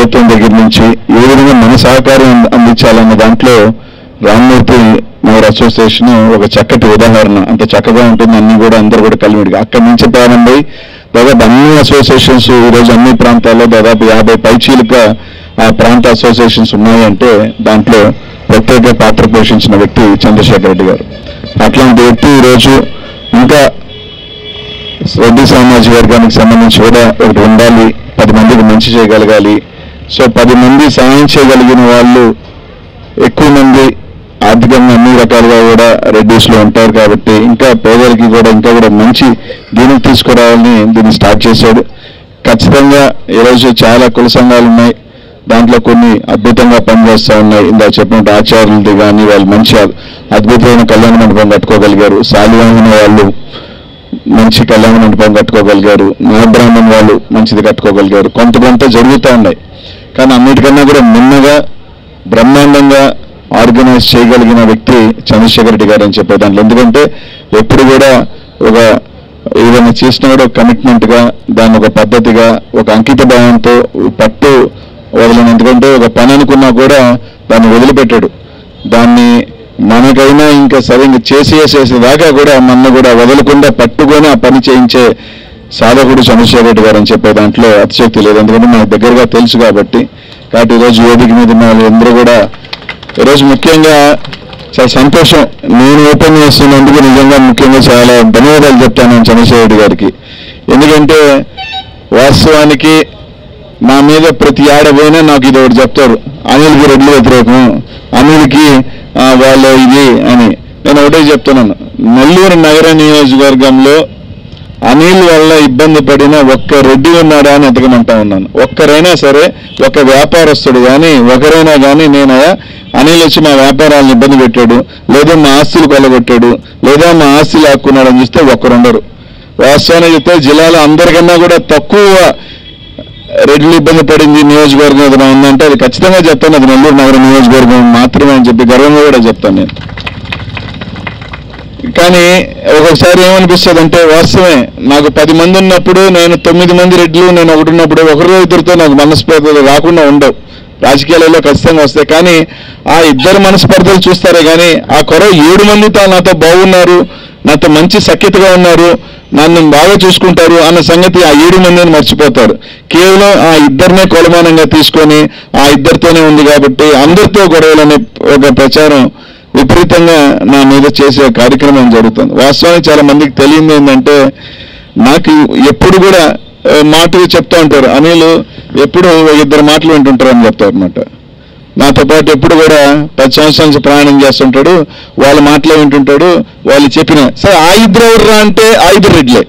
ప్రభుత్వం దగ్గర నుంచి ఏ విధంగా మన సహకారం అందించాలన్న దాంట్లో రామ్మూర్తి నగర్ అసోసియేషన్ ఒక చక్కటి ఉదాహరణ. అంత చక్కగా ఉంటుంది, అన్ని కూడా అందరూ కూడా కలివిడిగా అక్కడి నుంచి ప్రారంభమై దాదాపు అన్ని అసోసియేషన్స్ ఈరోజు అన్ని ప్రాంతాల్లో దాదాపు 50 పైచీలుగా ఆ ప్రాంత అసోసియేషన్స్ ఉన్నాయంటే దాంట్లో ప్రత్యేక పాత్ర పోషించిన వ్యక్తి చంద్రశేఖర్ రెడ్డి గారు. అట్లాంటి వ్యక్తి ఈరోజు ఇంకా రెడ్డి సామాజిక వర్గానికి సంబంధించి కూడా ఒకటి ఉండాలి, 10 మందికి మంచి చేయగలగాలి. సో 10 మంది సహాయం చేయగలిగిన వాళ్ళు ఎక్కువ మంది ఆర్థికంగా అన్ని రకాలుగా కూడా రెడ్యూస్లో ఉంటారు కాబట్టి ఇంకా పేదలకి కూడా ఇంకా కూడా మంచి దీనికి తీసుకురావాలని దీన్ని స్టార్ట్ చేశాడు. ఖచ్చితంగా ఈరోజు చాలా కుల సంఘాలు ఉన్నాయి, దాంట్లో కొన్ని అద్భుతంగా పనిచేస్తూ ఉన్నాయి. ఇందాక చెప్పినట్టు ఆచార్యులది కానీ వాళ్ళు మంచి అద్భుతమైన కళ్యాణ మండపం కట్టుకోగలిగారు, శాలివాహన వాళ్ళు మంచి కళ్యాణ మండపం కట్టుకోగలిగారు, నాబ్రాహ్మణ్ వాళ్ళు మంచిది కట్టుకోగలిగారు. కొంత జరుగుతూ ఉన్నాయి. కానీ అన్నిటికన్నా కూడా నిన్నగా బ్రహ్మాండంగా ఆర్గనైజ్ చేయగలిగిన వ్యక్తి చంద్రశేఖర్ రెడ్డి గారు అని చెప్పే దాంట్లో. ఎందుకంటే ఎప్పుడు కూడా ఒక ఏదైనా చేసినా కూడా ఒక కమిట్మెంట్గా దాన్ని ఒక పద్ధతిగా ఒక అంకిత భావంతో పట్టు వదలను. ఎందుకంటే ఒక పని అనుకున్నా కూడా దాన్ని వదిలిపెట్టాడు. దాన్ని మనకైనా ఇంకా సరిగ్గా చేసేదాకా కూడా మన కూడా వదలకుండా పట్టుకొని ఆ పని చేయించే సాధకుడు చంద్రశేఖర్ రెడ్డి గారు అని చెప్పే దాంట్లో అతిశక్తి లేదు. ఎందుకంటే మనకు దగ్గరగా తెలుసు కాబట్టి ఈరోజు వేదిక మీద ఉన్న వాళ్ళందరూ కూడా ఈరోజు ముఖ్యంగా చాలా సంతోషం. నేను ఓపెన్ చేస్తున్నందుకు నిజంగా ముఖ్యంగా చాలా ధన్యవాదాలు చెప్తాను చంద్రశేఖర్ రెడ్డి గారికి. ఎందుకంటే వాస్తవానికి నా మీద ప్రతి ఆడపోయినా నాకు ఇది ఒకటి చెప్తారు, అనిల్కి రెడ్లు వ్యతిరేకం, అనిల్కి వాళ్ళు ఇది అని. నేను ఒకటే చెప్తున్నాను, నెల్లూరు నగర నియోజకవర్గంలో అనిల్ వల్ల ఇబ్బంది పడిన ఒక్క రెడ్డి ఉన్నాడా అని ఎతకమంటా ఉన్నాను. ఒక్కరైనా సరే, ఒక వ్యాపారస్తుడు కానీ ఒకరైనా కానీ నేను అనిల్ వచ్చి మా వ్యాపారాలను ఇబ్బంది పెట్టాడు, లేదా మా ఆస్తులు కొల్లగొట్టాడు, లేదా మా ఆస్తి లాక్కున్నాడు అని చూస్తే ఒక్కరుండరు. వాస్తవానికి చెప్తే జిల్లాలో అందరికన్నా కూడా తక్కువ రెడ్లు ఇబ్బంది పడింది నియోజకవర్గం ఏదైనా ఉందంటే అది ఖచ్చితంగా చెప్తాను, అది నెల్లూరు నగర నియోజకవర్గం మాత్రమే అని చెప్పి గర్వంగా కూడా చెప్తాను నేను. కానీ ఒక్కొక్కసారి ఏమనిపిస్తుంది అంటే వాస్తవమే, నాకు 10 మంది ఉన్నప్పుడు నేను 9 మంది రెడ్లు నేను ఒకటి ఉన్నప్పుడు ఒకరు ఇద్దరితో నాకు మనస్పర్ధలు రాకుండా ఉండవు. రాజకీయాలలో ఖచ్చితంగా వస్తాయి, కానీ ఆ ఇద్దరు మనస్పర్ధలు చూస్తారే కానీ ఆ కొర 7 మందితో నాతో బాగున్నారు, నాతో మంచి సఖ్యతగా ఉన్నారు, నన్ను బాగా చూసుకుంటారు అన్న సంగతి ఆ 7 మందిని మర్చిపోతారు. కేవలం ఆ ఇద్దరినే కొలమానంగా తీసుకొని ఆ ఇద్దరితోనే ఉంది కాబట్టి అందరితో గొడవలనే ఒక ప్రచారం విపరీతంగా నా మీద చేసే కార్యక్రమం జరుగుతుంది. వాస్తవానికి చాలా మందికి తెలియదు ఏంటంటే, నాకు ఎప్పుడు కూడా మాటలు చెప్తూ ఉంటారు, అనిల్ ఎప్పుడు 2 మాటలు వింటుంటారు అని చెప్తారు అనమాట. నాతో పాటు ఎప్పుడు కూడా 10 సంవత్సరాల నుంచి ప్రయాణం చేస్తుంటాడు, వాళ్ళ మాటలు వింటుంటాడు. వాళ్ళు చెప్పిన సరే ఆ ఇద్దరు ఎవర్రా అంటే ఆ ఇద్దరు రెడ్లే.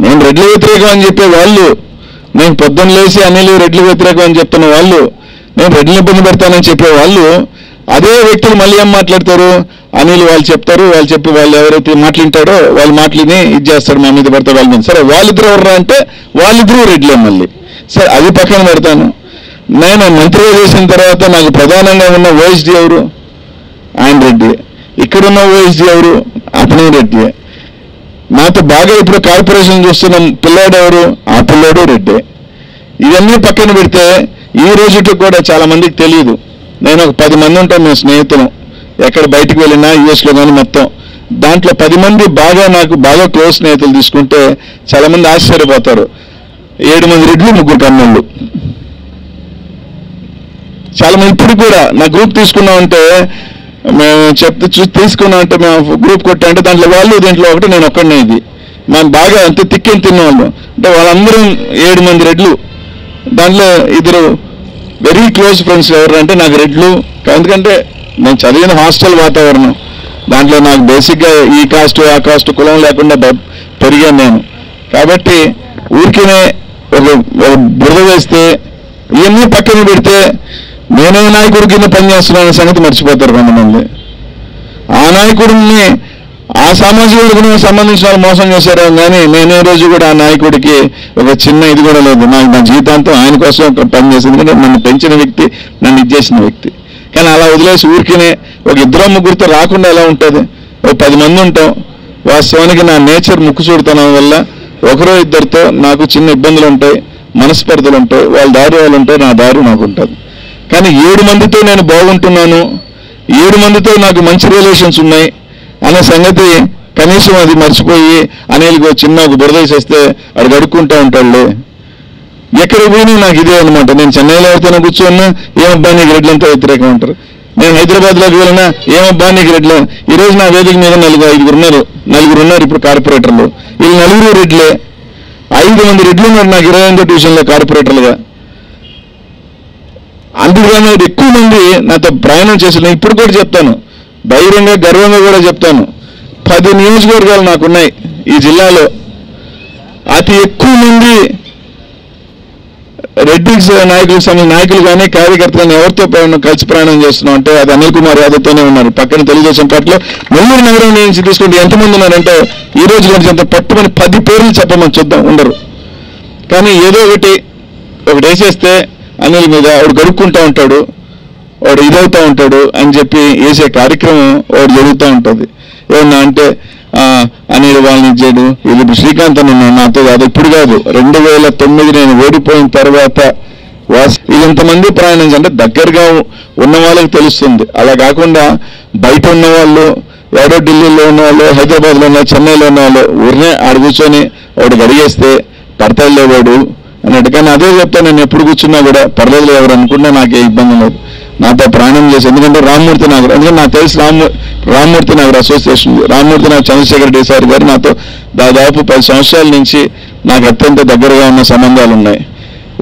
నేను రెడ్ల వ్యతిరేకం అని చెప్పే వాళ్ళు, నేను పొద్దున్న లేచి అనిల్ రెడ్ల వ్యతిరేకం అని చెప్తున్న వాళ్ళు, నేను రెడ్లు ఇబ్బంది పెడతానని చెప్పే వాళ్ళు, అదే వ్యక్తులు మళ్ళీ ఏం మాట్లాడతారు, అనిల్ వాళ్ళు చెప్తారు, వాళ్ళు చెప్పి వాళ్ళు ఎవరైతే మాట్లాంటాడో వాళ్ళు మాటలని ఇది చేస్తాడు, మా మీద పడతాడు వాళ్ళ మీద. సరే వాళ్ళిద్దరు ఎవర్రా అంటే వాళ్ళిద్దరూ రెడ్లే. మళ్ళీ సరే అది పక్కన పెడతాను. నేను మంత్రిగా చేసిన తర్వాత నాకు ప్రధానంగా ఉన్న ఓఎస్డీ ఎవరు, ఆయన రెడ్డి. ఇక్కడున్న ఓఎస్డీ ఎవరు, అతనే రెడ్డి. నాతో బాగా ఇప్పుడు కార్పొరేషన్ చూస్తున్న పిల్లాడు ఎవరు, ఆ పిల్లాడు రెడ్డి. ఇవన్నీ పక్కన పెడితే ఈ రోజుకి కూడా చాలా మందికి తెలియదు, నేను ఒక 10 మంది ఉంటాం మేము స్నేహితులం, ఎక్కడ బయటకు వెళ్ళినా యూఎస్లో కానీ మొత్తం. దాంట్లో 10 మంది నాకు బాగా క్లోజ్ స్నేహితులు తీసుకుంటే చాలా మంది ఆశ్చర్యపోతారు. 7 మంది రెడ్లు, 3 కర్నూళ్ళు. చాలా మంది ఇప్పుడు కూడా నా గ్రూప్ తీసుకున్నామంటే మేము తీసుకున్నామంటే మేము గ్రూప్ కొట్టామంటే దాంట్లో వాళ్ళు దీంట్లో ఒకటి నేను ఒక్కడనే. ఇది మనం బాగా అంతే తిక్కేం తిన్నవాళ్ళు అంటే వాళ్ళందరూ 7 మంది రెడ్లు. దాంట్లో 2 వెరీ క్లోజ్ ఫ్రెండ్స్ ఎవరు అంటే నాకు రెడ్లు. ఎందుకంటే నేను చదివిన హాస్టల్ వాతావరణం, దాంట్లో నాకు బేసిక్గా ఈ కాస్ట్ ఆ కాస్ట్ కులం లేకుండా పెరిగాను నేను. కాబట్టి ఊరికినే ఒక బురద వేస్తే ఇవన్నీ పక్కన పెడితే నేనే నాయకుడి కింద పనిచేస్తున్నాననే సంగతి మర్చిపోతారు కొంతమంది. ఆ నాయకుడిని ఆ సామాజిక వర్గానికి సంబంధించిన వాళ్ళు మోసం చేశారు కానీ నేనే రోజు కూడా ఆ నాయకుడికి ఒక చిన్న ఇది కూడా లేదు. నాకు నా జీవితాంతం ఆయన కోసం పనిచేసింది, నన్ను పెంచిన వ్యక్తి, నన్ను ఇచ్చేసిన వ్యక్తి. కానీ అలా వదిలేసి ఊరికినే ఒక 2-3తో రాకుండా ఎలా ఉంటుంది, ఒక 10 మంది ఉంటాం. వాస్తవానికి నా నేచర్ ముక్కుచూడుతనం వల్ల 1-2తో నాకు చిన్న ఇబ్బందులు ఉంటాయి. మనస్పర్ధలు ఉంటాయి, వాళ్ళ దారి వాళ్ళు ఉంటాయి, నా దారి నాకు ఉంటుంది. కానీ 7 మందితో నేను బాగుంటున్నాను, 7 మందితో నాకు మంచి రిలేషన్స్ ఉన్నాయి అనే సంగతి కనీసం అది మర్చిపోయి అనిల్కి చిన్న ఒక బురద వేసేస్తే అది గడుక్కుంటూ ఉంటాడులే. ఎక్కడికి పోయినా నాకు ఇదే అనమాట. నేను చెన్నైలో ఎవరితోనే కూర్చోన్నా ఏమబ్బా నీకు రెడ్లంతా వ్యతిరేకం ఉంటారు. నేను హైదరాబాద్లోకి వెళ్ళినా ఏమబ్బా నీకు రెడ్లు. ఈరోజు నా వేదిక మీద 4 ఉన్నారు ఇప్పుడు కార్పొరేటర్లు. వీళ్ళు 4 రెడ్లే. 5 మంది రెడ్లు ఉన్నారు నాకు 28వ డివిజన్లో కార్పొరేటర్లుగా. అందుకని ఎక్కువ మంది నాతో ప్రయాణం చేసి నేను ఇప్పుడు కూడా చెప్తాను, ధైర్యంగా గర్వంగా కూడా చెప్తాను, 10 నియోజకవర్గాలు నాకున్నాయి ఈ జిల్లాలో. అతి ఎక్కువ మంది రెడ్డి నాయకులు కానీ కార్యకర్తలు కానీ ఎవరితో కలిసి ప్రయాణం చేస్తున్నాం అంటే అది అనిల్ కుమార్ యాదవ్తోనే ఉన్నారు. పక్కన తెలుగుదేశం పార్టీలో నెల్లూరు నగరం నుంచి తీసుకుంటే ఎంతమంది ఉన్నారంటే ఈ రోజు కొంచెం పట్టుమని 10 పేర్లు చెప్పమని చూద్దాం, ఉండరు. కానీ ఏదో ఒకటి వేసేస్తే అనిల్ మీద వాడు గడుక్కుంటూ ఉంటాడు, వాడు ఇదవుతూ ఉంటాడు అని చెప్పి వేసే కార్యక్రమం వాడు జరుగుతూ ఉంటుంది. ఏమన్నా అంటే అనిల్ వాళ్ళని ఇచ్చాడు, వీళ్ళు శ్రీకాంత్ అని నాతో కాదు, ఇప్పుడు కాదు 2009 నేను ఓడిపోయిన తర్వాత ఇంతమంది ప్రయాణించి అంటే దగ్గరగా ఉన్న వాళ్ళకి తెలుస్తుంది. అలా కాకుండా బయట ఉన్న వాళ్ళు, ఎవడో ఢిల్లీలో ఉన్న వాళ్ళు, హైదరాబాద్లో ఉన్న చెన్నైలో ఉన్న వాళ్ళు ఊరినే ఆడ కూర్చొని వాడు గడిగేస్తే పడతాడులే వాడు అన్నట్టు. కానీ అదే చెప్తాను, నేను ఎప్పుడు కూర్చున్నా కూడా పర్లేదు ఎవరు అనుకున్నా నాకే ఇబ్బంది లేదు, నాతో ప్రాణం చేసి. ఎందుకంటే రామ్మూర్తి నగర్, ఎందుకంటే నాకు తెలిసి రామ్మూర్తి నగర్ అసోసియేషన్, రామ్మూర్తి నగర్ చంద్రశేఖర్ సార్ గారు నాతో దాదాపు 10 సంవత్సరాల నుంచి నాకు అత్యంత దగ్గరగా ఉన్న సంబంధాలు ఉన్నాయి.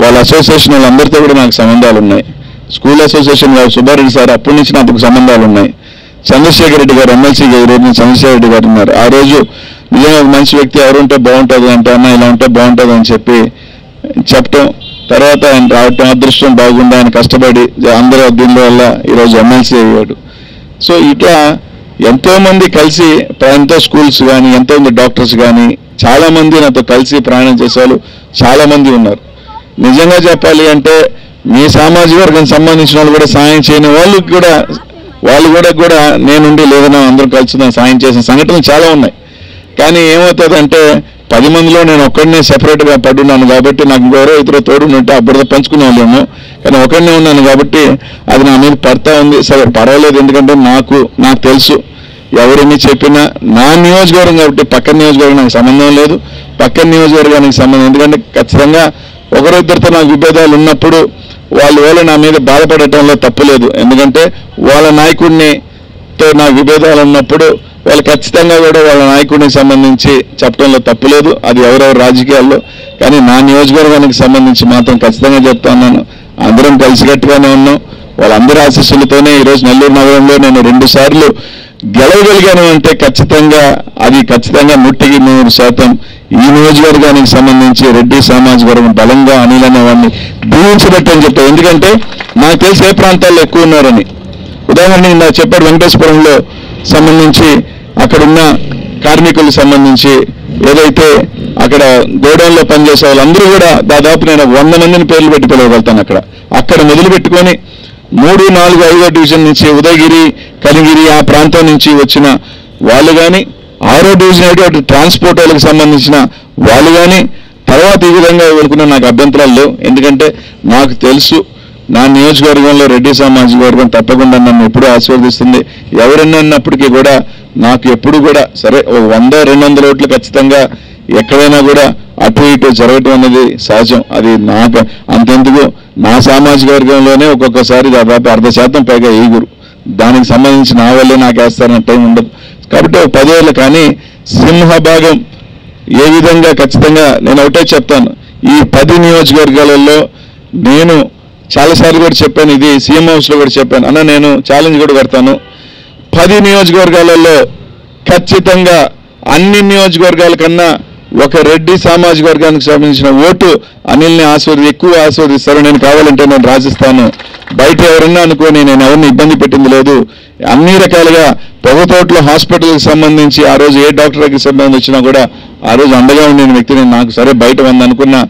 వాళ్ళ అసోసియేషన్ వాళ్ళందరితో కూడా నాకు సంబంధాలు ఉన్నాయి. స్కూల్ అసోసియేషన్ గారు సుబ్బారెడ్డి సార్ అప్పటి నుంచి నాకు సంబంధాలు ఉన్నాయి. చంద్రశేఖర్ రెడ్డి గారు ఎమ్మెల్సీ రోజు చంద్రశేఖర్ రెడ్డి గారు ఉన్నారు. ఆ రోజు నిజంగా మంచి వ్యక్తి, ఎవరు ఉంటే బాగుంటుంది అంటే అన్న ఇలా ఉంటే బాగుంటుంది అని చెప్పి చెప్పటం, తర్వాత ఆయన రావటం, అదృష్టం బాగుండి ఆయన కష్టపడి అందరూ దీని వల్ల ఈరోజు ఎమ్మెల్సీ అయ్యాడు. సో ఇట్లా ఎంతోమంది కలిసి, ఎంతో స్కూల్స్ కానీ, ఎంతోమంది డాక్టర్స్ కానీ చాలామంది నాతో కలిసి ప్రయాణం చేసేవాళ్ళు చాలామంది ఉన్నారు. నిజంగా చెప్పాలి అంటే మీ సామాజిక వర్గానికి సంబంధించిన వాళ్ళు కూడా సాయం చేయని వాళ్ళు కూడా నేనుండి లేదన్నా అందరూ కలిసి సాయం చేసిన సంఘటనలు చాలా ఉన్నాయి. కానీ ఏమవుతుందంటే 10 మందిలో నేను ఒక్కడినే సెపరేట్గా పడున్నాను కాబట్టి నాకు ఎవరో ఇతర తోడు ఉంటే అప్పుడు పంచుకునే వాళ్ళేమో, కానీ ఒకడినే ఉన్నాను కాబట్టి అది నా మీద పడతా ఉంది. సరే పర్వాలేదు, ఎందుకంటే నాకు తెలుసు ఎవరిని చెప్పినా నా నియోజకవర్గం కాబట్టి పక్కన నియోజకవర్గం నాకు సంబంధం లేదు, పక్కన నియోజకవర్గానికి సంబంధం. ఎందుకంటే ఖచ్చితంగా ఒకరిద్దరితో నాకు విభేదాలు ఉన్నప్పుడు వాళ్ళు నా మీద బాధపడటంలో తప్పులేదు. ఎందుకంటే వాళ్ళ నాయకుడినితో నాకు విభేదాలు ఉన్నప్పుడు వాళ్ళు ఖచ్చితంగా కూడా వాళ్ళ నాయకుడికి సంబంధించి చెప్పడంలో తప్పులేదు, అది ఎవరెవరు రాజకీయాల్లో. కానీ నా నియోజకవర్గానికి సంబంధించి మాత్రం ఖచ్చితంగా చెప్తా ఉన్నాను, అందరం కలిసికట్టుగానే ఉన్నాం. వాళ్ళందరి ఆశీస్సులతోనే ఈరోజు నెల్లూరు నగరంలో నేను 2 సార్లు గెలవగలిగాను అంటే ఖచ్చితంగా 100% ఈ నియోజకవర్గానికి సంబంధించి రెడ్డి సామాజిక వర్గం బలంగా అనిల్ అనే వాడిని దీవించబట్టని చెప్తాను. ఎందుకంటే నాకు తెలిసి ఏ ప్రాంతాల్లో ఎక్కువ ఉన్నారని. ఉదాహరణకి నాకు చెప్పాడు, వెంకటేశ్వరంలో సంబంధించి అక్కడున్న కార్మికులకు సంబంధించి ఏదైతే అక్కడ గోడౌన్లో పనిచేసే వాళ్ళందరూ కూడా దాదాపు నేను 100 మందిని పేర్లు పెట్టి పిలవగలుగుతాను. అక్కడ మొదలు పెట్టుకొని 3, 4, 5వ డివిజన్ నుంచి ఉదయగిరి, కలిగిరి ఆ ప్రాంతం నుంచి వచ్చిన వాళ్ళు కానీ, 6వ డివిజన్ అటు ట్రాన్స్పోర్ట్ వాళ్ళకి సంబంధించిన వాళ్ళు కానీ, తర్వాత ఈ విధంగా వెళ్ళుకున్న నాకు అభ్యంతరాలు లేవు. ఎందుకంటే నాకు తెలుసు నా నియోజకవర్గంలో రెడ్డి సామాజిక వర్గం తప్పకుండా నన్ను ఎప్పుడూ ఆశీర్వదిస్తుంది. ఎవరన్నా అన్నప్పటికీ కూడా నాకు ఎప్పుడు కూడా సరే 100-200 ఓట్లు ఖచ్చితంగా ఎక్కడైనా కూడా అటు ఇటు జరగటం అనేది సహజం. అది నాకు అంతెందుకు నా సామాజిక వర్గంలోనే ఒక్కొక్కసారి దాదాపు 1/2% పైగా ఈగురు, దానికి సంబంధించి నా వల్లే నాకు వేస్తారన్న టైం ఉండదు. కాబట్టి 10 ఏళ్ళు. కానీ సింహభాగం ఏ విధంగా ఖచ్చితంగా నేను ఒకటే చెప్తాను, ఈ 10 నియోజకవర్గాలలో నేను చాలాసార్లు కూడా చెప్పాను, ఇది సీఎం హౌస్లో కూడా చెప్పాను, అన్న నేను ఛాలెంజ్ కూడా పెడతాను. 10 నియోజకవర్గాలలో ఖచ్చితంగా అన్ని నియోజకవర్గాల కన్నా ఒక రెడ్డి సామాజిక వర్గానికి సంబంధించిన ఓటు అనిల్ని ఎక్కువ ఆస్వాదిస్తారు. నేను కావాలంటే నేను రాసిస్తాను. బయట ఎవరన్నా అనుకోని నేను ఎవరిని ఇబ్బంది పెట్టింది లేదు. అన్ని రకాలుగా పొగతోటలో హాస్పిటల్కి సంబంధించి ఆ రోజు ఏ డాక్టర్కి సంబంధించి వచ్చినా కూడా ఆ రోజు అండగా ఉండిన వ్యక్తిని నాకు సరే బయట ఉందనుకున్నా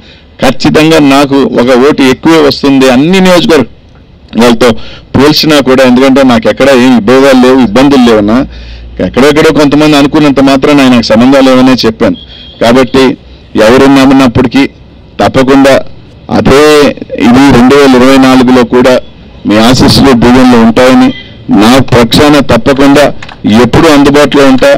ఖచ్చితంగా నాకు ఒక ఓటు ఎక్కువే వస్తుంది అన్ని నియోజకవర్గాలతో పోల్చినా కూడా. ఎందుకంటే నాకు ఎక్కడ ఏం విభేదాలు లేవు, ఇబ్బందులు లేవన్నా. ఎక్కడెక్కడో కొంతమంది అనుకున్నంత మాత్రం నాకు సంబంధాలు లేవనే చెప్పాను. కాబట్టి ఎవరు నమ్మినప్పటికీ తప్పకుండా అదే ఇది 2024లో కూడా మీ ఆశీస్సులు దీవెనలు ఉంటాయని, నా పక్షాన తప్పకుండా ఎప్పుడు అందుబాటులో ఉంటా,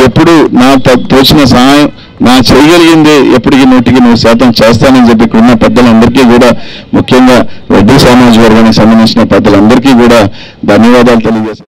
ఎప్పుడు నా తోచిన సహాయం నా చేయగలిగింది ఎప్పటికీ 100% చేస్తానని చెప్పి ఇక్కడ ఉన్న పెద్దలందరికీ కూడా, ముఖ్యంగా రెడ్డి సామాజిక వర్గానికి సంబంధించిన పెద్దలందరికీ కూడా ధన్యవాదాలు తెలియజేస్తాను.